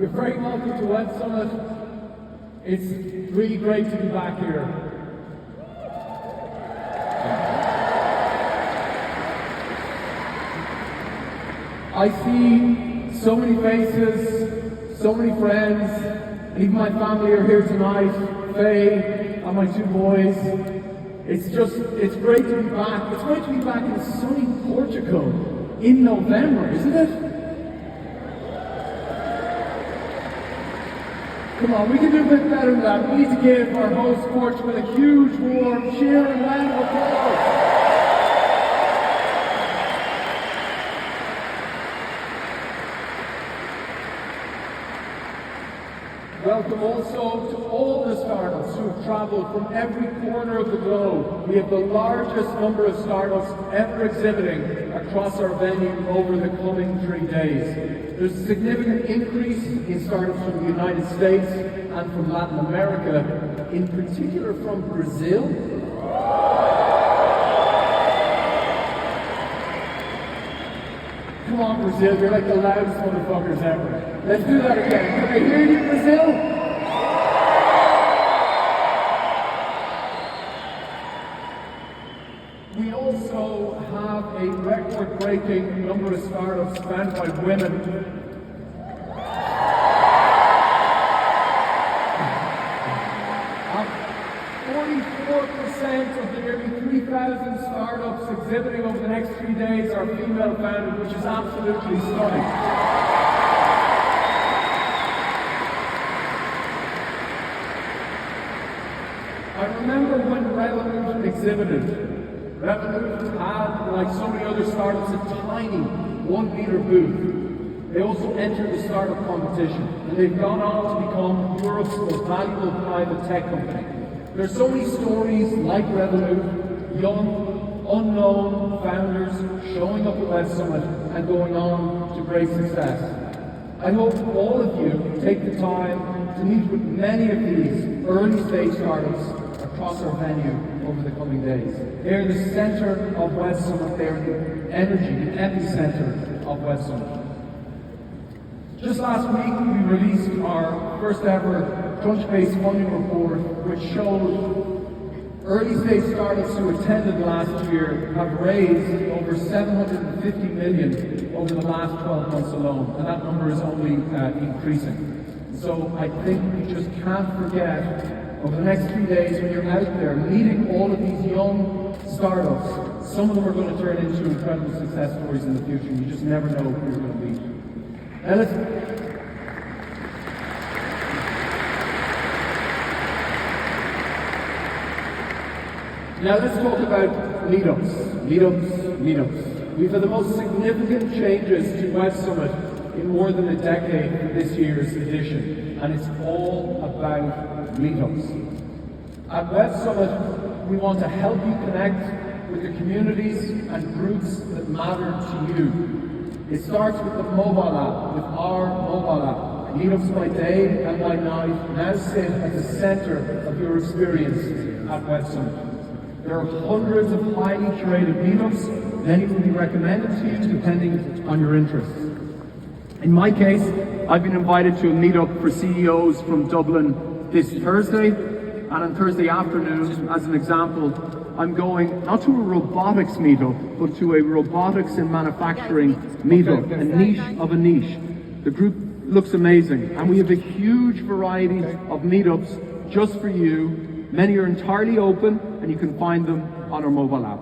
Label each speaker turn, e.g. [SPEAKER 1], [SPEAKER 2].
[SPEAKER 1] You're very welcome to webSummit. It's really great to be back here. I see so many faces, so many friends, and even my family are here tonight, Faye and my two boys. It's great to be back. It's great to be back in sunny Portugal in November, isn't it? Come on, we can do a bit better than that. We need to give our host Portugal a huge warm cheer and round of applause. Welcome also to all the startups who have traveled from every corner of the globe. We have the largest number of startups ever exhibiting across our venue over the coming 3 days. There's a significant increase in startups from the United States and from Latin America, in particular from Brazil. Come on, Brazil, you're like the loudest motherfuckers ever. Let's do that again. Can I hear you, Brazil? We also have a record-breaking number of startups founded by women. 44% of the nearly 3,000 startups exhibiting over the next 3 days are female founded, which is absolutely stunning. I remember when Revolut exhibited. Revolut had, like so many other startups, a tiny 1 meter booth. They also entered the startup competition, and they've gone on to become Europe's most valuable private tech company. There's so many stories like Revolut, young, unknown founders showing up at webSummit and going on to great success. I hope all of you take the time to meet with many of these early stage startups across our venue over the coming days. They're in the center of webSummit, they're the energy, the epicenter of webSummit. Just last week, we released our first ever Crunchbase funding report, which showed early stage startups who attended last year have raised over 750 million over the last 12 months alone, and that number is only increasing. So I think we just can't forget, over the next 3 days when you're out there meeting all of these young startups, some of them are going to turn into incredible success stories in the future. You just never know who you're going to meet. Now let's talk about meetups. We've had the most significant changes to webSummit in more than a decade for this year's edition, and it's all about meetups. At webSummit, we want to help you connect with the communities and groups that matter to you. It starts with the mobile app, with our mobile app. Meetups by day and by night now sit at the center of your experience at webSummit. There are hundreds of highly curated meetups. Many will be recommended to you depending on your interests. In my case, I've been invited to a meetup for CEOs from Dublin this Thursday, and on Thursday afternoon, as an example, I'm going not to a robotics meetup, but to a robotics in manufacturing meetup, a niche of a niche. The group looks amazing, and we have a huge variety of meetups just for you. Many are entirely open, and you can find them on our mobile app.